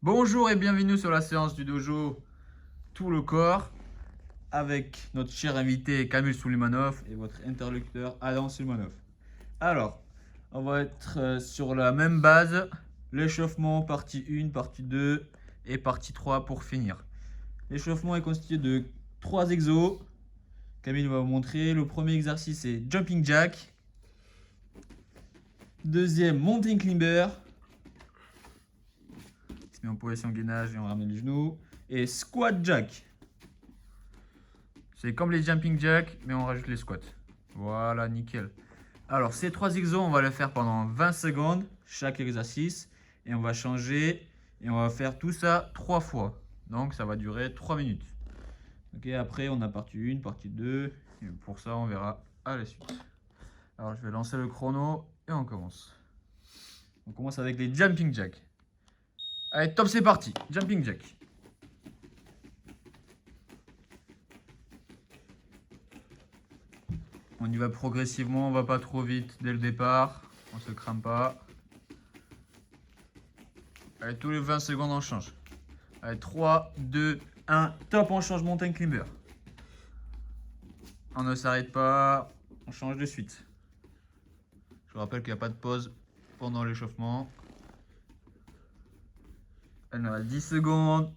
Bonjour et bienvenue sur la séance du dojo Tout le corps avec notre cher invité Kamil Soulimanov et votre interlocuteur Adam Soulimanov. Alors, on va être sur la même base, l'échauffement partie 1, partie 2 et partie 3 pour finir. L'échauffement est constitué de 3 exos. Camille va vous montrer. Le premier exercice est Jumping Jack. Deuxième, Mountain Climber. On se met en position gainage et on ramène les genoux. Et Squat Jack. C'est comme les Jumping Jack, mais on rajoute les squats. Voilà, nickel. Alors, ces 3 exos, on va les faire pendant 20 secondes, chaque exercice. Et on va changer. Et on va faire tout ça 3 fois. Donc, ça va durer 3 minutes. Ok, après, on a partie 1, partie 2. Et pour ça, on verra à la suite. Alors, je vais lancer le chrono et on commence. On commence avec les Jumping Jack. Allez, top, c'est parti. Jumping Jack. On y va progressivement, on va pas trop vite dès le départ. On se crame pas. Allez, tous les 20 secondes, on change. Allez, 3, 2, 1, top, on change Mountain Climber. On ne s'arrête pas, on change de suite. Je vous rappelle qu'il n'y a pas de pause pendant l'échauffement. On a 10 secondes.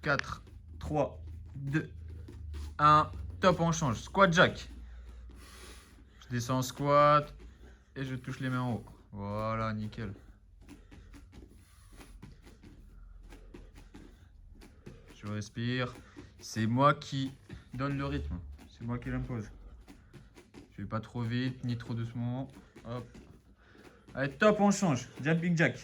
4, 3, 2, 1, top, on change. Squat Jack. Je descends en squat et je touche les mains en haut. Voilà, nickel. Je respire. C'est moi qui donne le rythme. C'est moi qui l'impose. Je vais pas trop vite ni trop doucement. Hop. Allez, top, on change. Jumping Jack.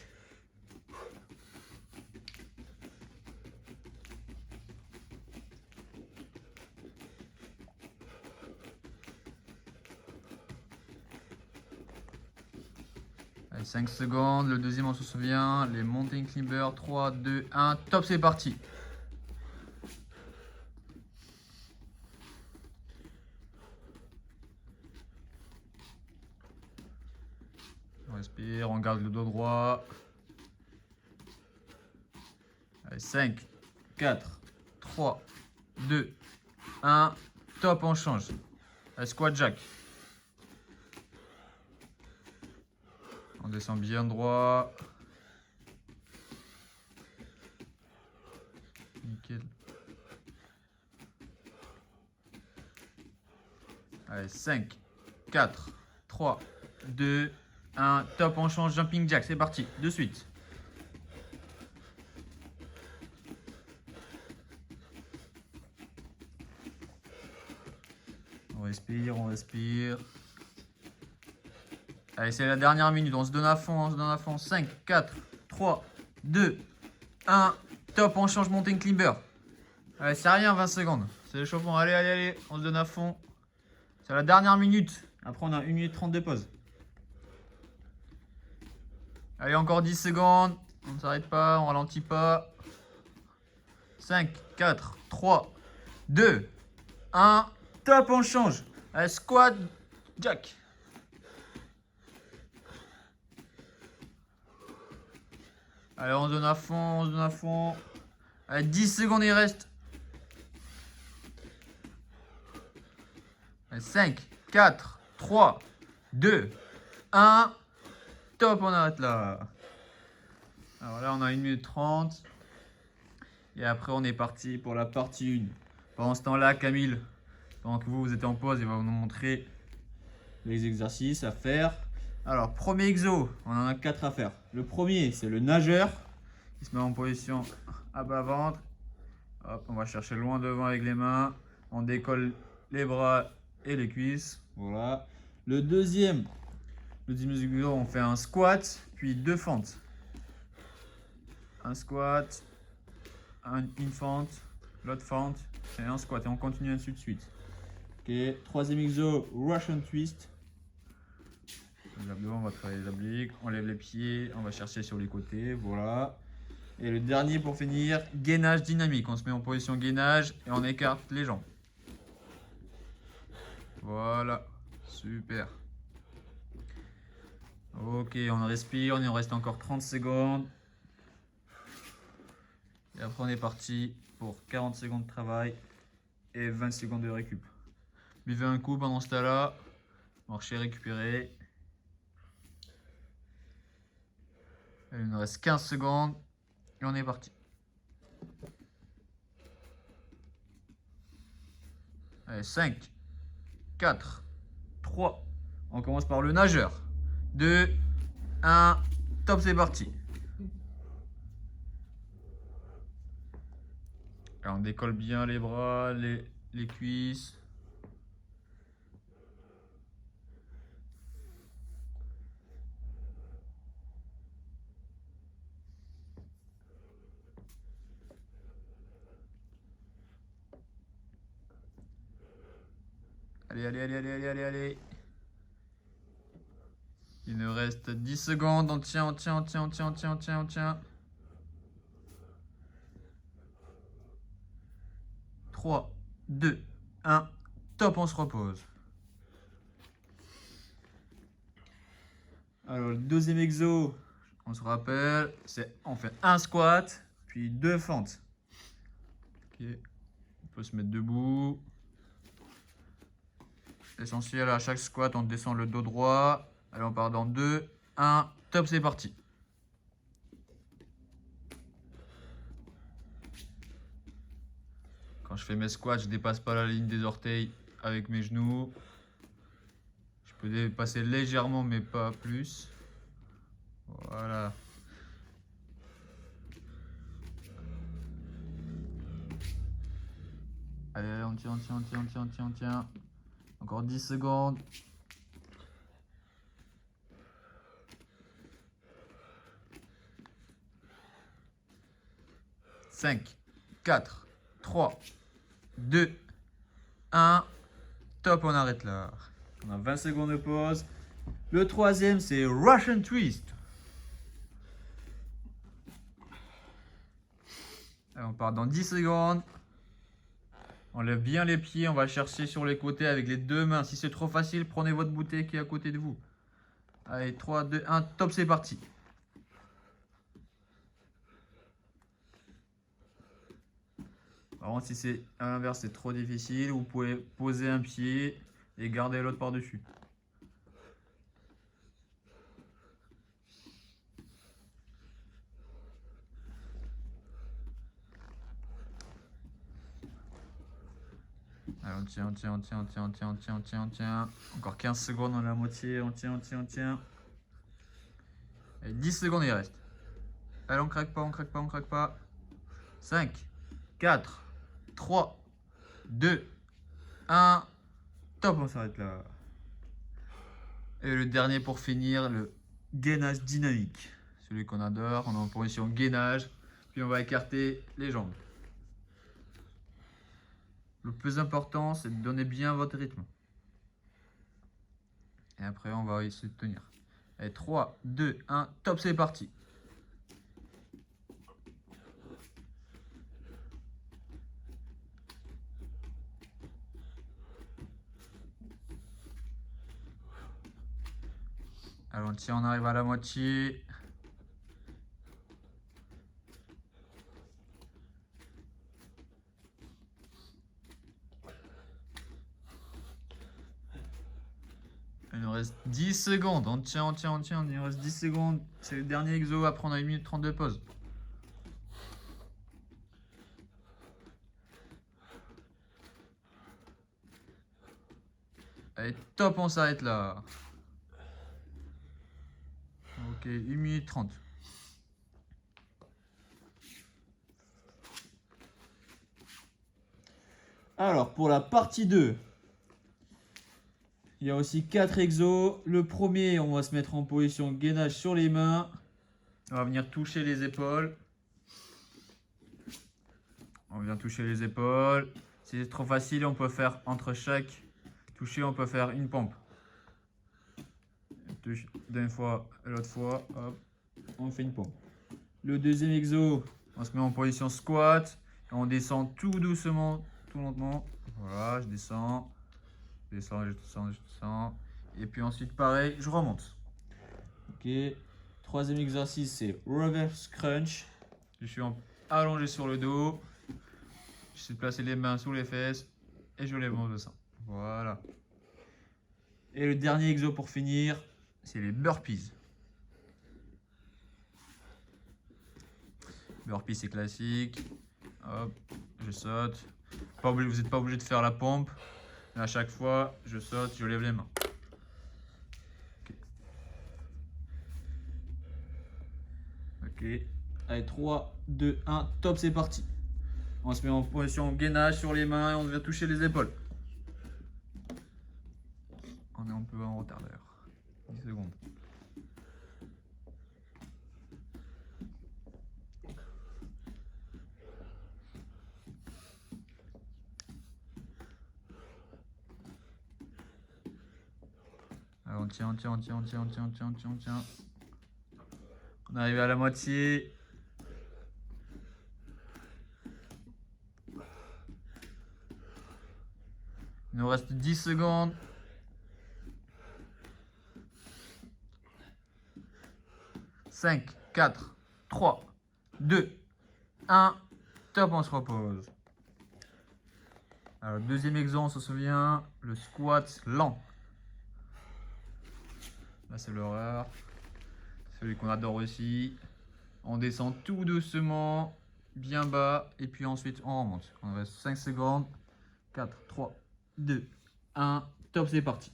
Allez, 5 secondes. Le deuxième, on se souvient. Les Mountain Climber. 3, 2, 1. Top, c'est parti. On respire, on garde le dos droit. Allez, 5, 4, 3, 2, 1. Top, on change. Allez, Squat Jack. On descend bien droit. Nickel. Allez, 5, 4, 3, 2, 1. Top, on change. Jumping Jack, c'est parti. De suite. On respire, on respire. Allez, c'est la dernière minute. On se donne à fond, on se donne à fond. 5, 4, 3, 2, 1. Top, on change Mountain Climber. Allez, c'est rien, 20 secondes. C'est l'échauffement. Allez, allez, allez. On se donne à fond. C'est la dernière minute. Après, on a 1 minute 30 de pause. Allez, encore 10 secondes. On ne s'arrête pas, on ralentit pas. 5, 4, 3, 2, 1. Top, on change. Allez, Squat Jack. Allez, on se donne à fond, on se donne à fond. Allez, 10 secondes, il reste. Allez, 5, 4, 3, 2, 1. Top, on arrête là. Alors là, on a 1 minute 30. Et après, on est parti pour la partie 1. Pendant ce temps-là, Camille, pendant que vous êtes en pause, il va vous montrer les exercices à faire. Alors, premier exo, on en a 4 à faire. Le premier, c'est le nageur. Il se met en position à bas ventre. Hop, on va chercher loin devant avec les mains. On décolle les bras et les cuisses. Voilà. Le deuxième exo, on fait un squat, puis 2 fentes. Un squat, une fente, l'autre fente, et un squat. Et on continue ainsi de suite. Ok, troisième exo, Russian twist. Les abdos, on va travailler les obliques, on lève les pieds, on va chercher sur les côtés, voilà. Et le dernier pour finir, gainage dynamique. On se met en position gainage et on écarte les jambes. Voilà, super. Ok, on respire, il nous reste encore 30 secondes. Et après on est parti pour 40 secondes de travail et 20 secondes de récup. Buvez un coup pendant ce temps-là. Marchez, récupérez. Il nous reste 15 secondes et on est parti. Allez, 5, 4, 3. On commence par le nageur. 2, 1, top, c'est parti. Alors, on décolle bien les bras, les cuisses. Allez, allez, allez, allez, allez, allez, allez. Il nous reste 10 secondes. On tient, on tient, on tient, on tient, on tient, on tient, on tient. 3, 2, 1. Top, on se repose. Alors, le deuxième exo, on se rappelle, c'est on fait un squat, puis 2 fentes. Ok, on peut se mettre debout. Essentiel, à chaque squat, on descend le dos droit. Allez, on part dans 2, 1, top, c'est parti. Quand je fais mes squats, je dépasse pas la ligne des orteils avec mes genoux. Je peux dépasser légèrement, mais pas plus. Voilà. Allez, on tient, on tient, on tient, on tient, on tient, on tient. Encore 10 secondes. 5, 4, 3, 2, 1. Top, on arrête là. On a 20 secondes de pause. Le troisième, c'est Russian Twist. Allez, on part dans 10 secondes. On lève bien les pieds, on va chercher sur les côtés avec les deux mains. Si c'est trop facile, prenez votre bouteille qui est à côté de vous. Allez, 3, 2, 1, top, c'est parti. Par contre, si c'est à l'inverse, c'est trop difficile, vous pouvez poser un pied et garder l'autre par-dessus. Allez, on tient, on tient, on tient, on tient, on tient, on tient, on tient, on tient. Encore 15 secondes, on a la moitié, on tient, on tient, on tient. Allez, 10 secondes, il reste. Allez, on craque pas, on craque pas, on craque pas. 5, 4, 3, 2, 1. Top, on s'arrête là. Et le dernier pour finir, le gainage dynamique. Celui qu'on adore, on est en position gainage. Puis on va écarter les jambes. Le plus important, c'est de donner bien votre rythme. Et après, on va essayer de tenir. Allez, 3, 2, 1, top, c'est parti. Alors, on tient, on arrive à la moitié. Il nous reste 10 secondes. On tient, on tient, on tient. Il nous reste 10 secondes. C'est le dernier exo. Après, on a 1 minute 30 de pause. Allez, top, on s'arrête là. Ok, 1 minute 30. Alors, pour la partie 2, il y a aussi 4 exos. Le premier, on va se mettre en position gainage sur les mains. On va venir toucher les épaules. On vient toucher les épaules. Si c'est trop facile, on peut faire entre chaque toucher, on peut faire une pompe. Touche d'une fois et l'autre fois, hop, on fait une pompe. Le deuxième exo, on se met en position squat. Et on descend tout doucement, tout lentement. Voilà, je descends. Je descends, je descends, je descends. Et puis ensuite, pareil, je remonte. Ok. Troisième exercice, c'est reverse crunch. Je suis allongé sur le dos. J'essaie de placer les mains sous les fesses et je lève mon bassin. Voilà. Et le dernier exo pour finir, c'est les burpees. Burpees, c'est classique. Hop, je saute. Vous n'êtes pas obligé de faire la pompe. Mais à chaque fois, je saute, je lève les mains. Ok. Allez, 3, 2, 1, top, c'est parti. On se met en position gainage sur les mains et on vient toucher les épaules. On est un peu en retard d'ailleurs. 10 secondes. Alors on tient. On arrive à la moitié. Il nous reste 10 secondes. 5, 4, 3, 2, 1. Top, on se repose. Alors, deuxième exemple, on se souvient, le squat lent. Là, c'est l'horreur. Celui qu'on adore aussi. On descend tout doucement, bien bas, et puis ensuite on remonte. On reste 5 secondes. 4, 3, 2, 1. Top, c'est parti.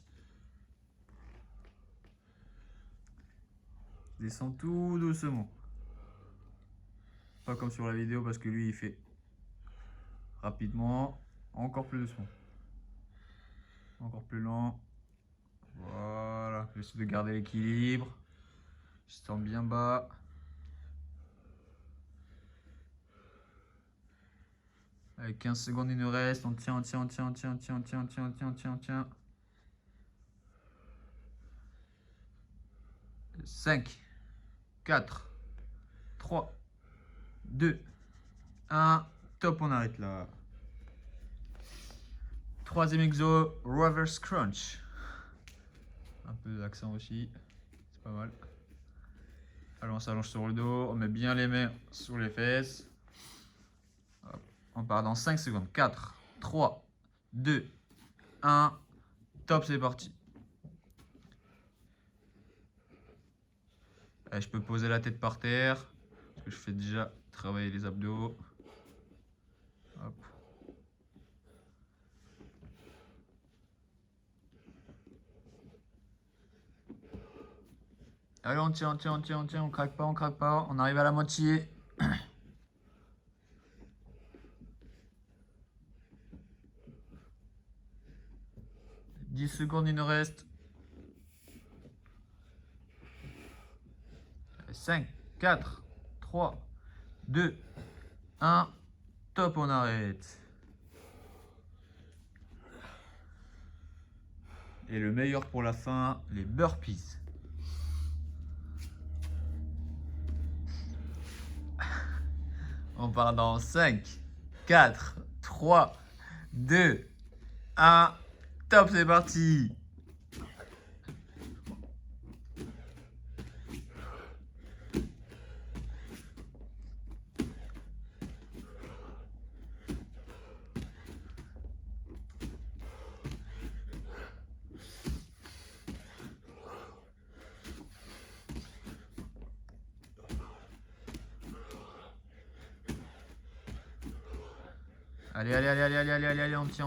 Descend tout doucement. Pas comme sur la vidéo parce que lui il fait rapidement. Encore plus doucement. Encore plus lent. Voilà. J'essaie de garder l'équilibre. Je sens bien bas. Avec 15 secondes, il nous reste. On tient. 5, 4, 3, 2, 1. Top, on arrête là. Troisième exo, reverse crunch. Un peu d'accent aussi. C'est pas mal. Alors on s'allonge sur le dos. On met bien les mains sur les fesses. Hop. On part dans 5 secondes. 4, 3, 2, 1. Top, c'est parti. Et je peux poser la tête par terre. Parce que je fais déjà travailler les abdos. Hop. Allez, on tient, on craque pas, on arrive à la moitié. 10 secondes, il nous reste. 5, 4, 3, 2, 1. Top, on arrête. Et le meilleur pour la fin, les burpees. On part dans 5, 4, 3, 2, 1. Top, c'est parti. Allez, on tient,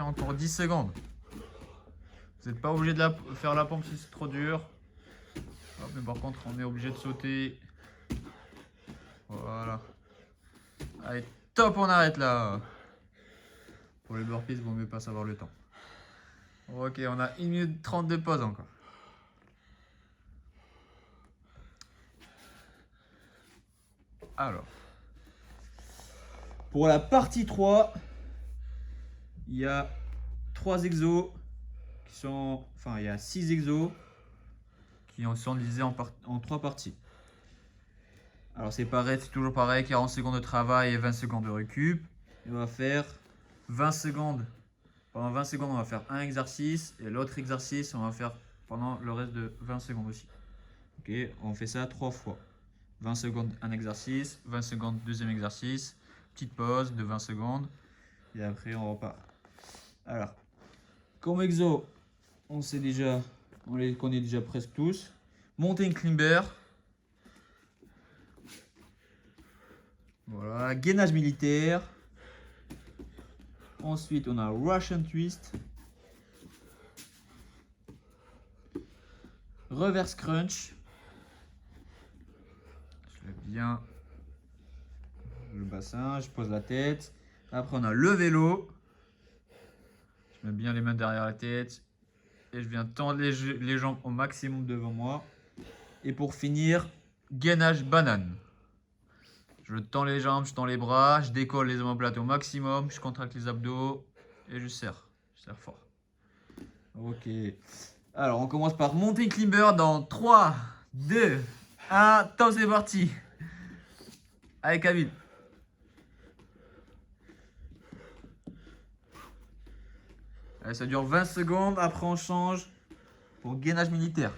encore 10 secondes. Vous n'êtes pas obligé de faire la pompe si c'est trop dur. Hop, mais par contre, on est obligé de sauter. Voilà. Allez, top, on arrête là. Pour les burpees, vaut mieux pas savoir le temps. Ok, on a 1 minute 30 de pause encore. Alors. Pour la partie 3, il y a 3 exos qui sont. Enfin, il y a 6 exos qui sont divisés en 3 parties. Alors, c'est pareil, c'est toujours pareil 40 secondes de travail et 20 secondes de récup. Et on va faire 20 secondes. Pendant 20 secondes, on va faire un exercice et l'autre exercice, on va faire pendant le reste de 20 secondes aussi. Ok, on fait ça 3 fois. 20 secondes un exercice, 20 secondes deuxième exercice, petite pause de 20 secondes et après on repart. Alors, comme exo, on sait déjà, on les connaît déjà presque tous. Mountain climber. Voilà, gainage militaire. Ensuite, on a Russian twist. Reverse crunch. Je lève bien le bassin, je pose la tête. Après, on a le vélo. Je mets bien les mains derrière la tête. Et je viens tendre les jambes au maximum devant moi. Et pour finir, gainage banane. Je tends les jambes, je tends les bras, je décolle les omoplates au maximum, je contracte les abdos et je serre. Je serre fort. Ok. Alors, on commence par mountain climber dans 3, 2, 1. Top, c'est parti. Allez, Camille. Allez, ça dure 20 secondes. Après, on change pour gainage militaire.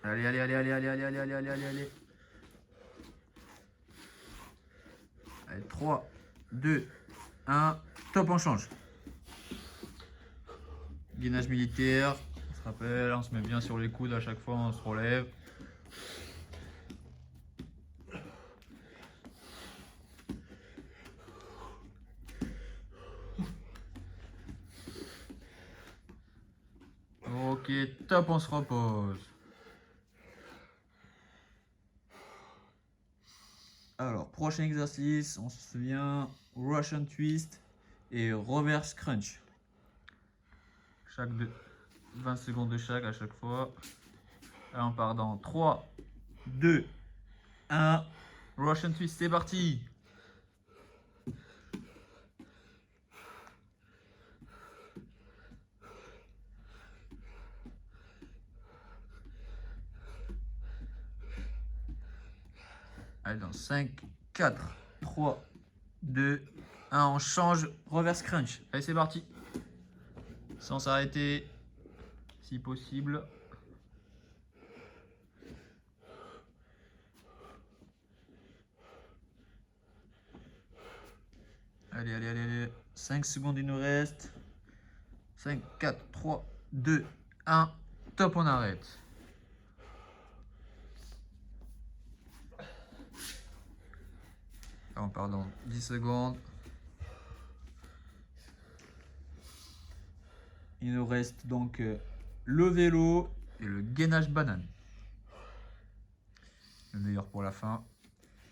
Allez, allez, allez, allez, allez, allez, allez, allez, allez, allez, allez. Allez, 3, 2, 1. Top, on change. Gainage militaire. On se rappelle, on se met bien sur les coudes à chaque fois, on se relève. Ok, top, on se repose. Alors, prochain exercice, on se souvient, Russian twist et reverse crunch. Chaque 20 secondes de chaque à chaque fois. Allez, on part dans 3, 2, 1. Russian twist, c'est parti. Allez, dans 5, 4, 3, 2, 1, on change, reverse crunch. Allez, c'est parti. Sans s'arrêter, si possible. Allez, allez, allez, allez. 5 secondes, il nous reste. 5, 4, 3, 2, 1. Top, on arrête. On part dans 10 secondes. Il nous reste donc le vélo et le gainage banane. Le meilleur pour la fin,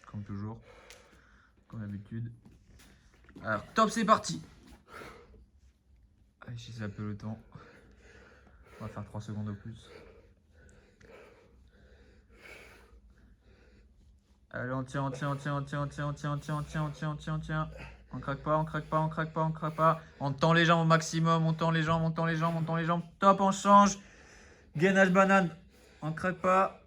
comme toujours, comme d'habitude. Alors, top, c'est parti. Allez, je un peu le temps. On va faire 3 secondes de plus. Allez, on tient, on tient, on tient, on tient, on tient, on tient, on tient, on tient, on tient, on tient, on tient. On craque pas, on craque pas, on craque pas, on craque pas. On tend les jambes au maximum, on tend les jambes, on tend les jambes, on tend les jambes. Top, on change. Gainage banane. On craque pas.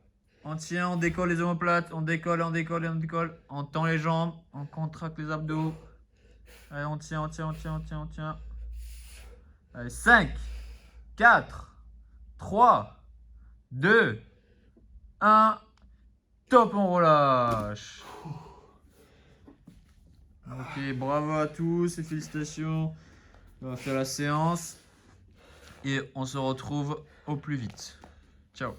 On tient, on décolle les omoplates. On décolle, on décolle, on décolle. On tend les jambes, on contracte les abdos. Allez, on tient, on tient, on tient, on tient, on tient. Allez, 5, 4, 3, 2, 1. Top, on relâche. Ok, bravo à tous et félicitations. On va faire la séance et on se retrouve au plus vite. Ciao.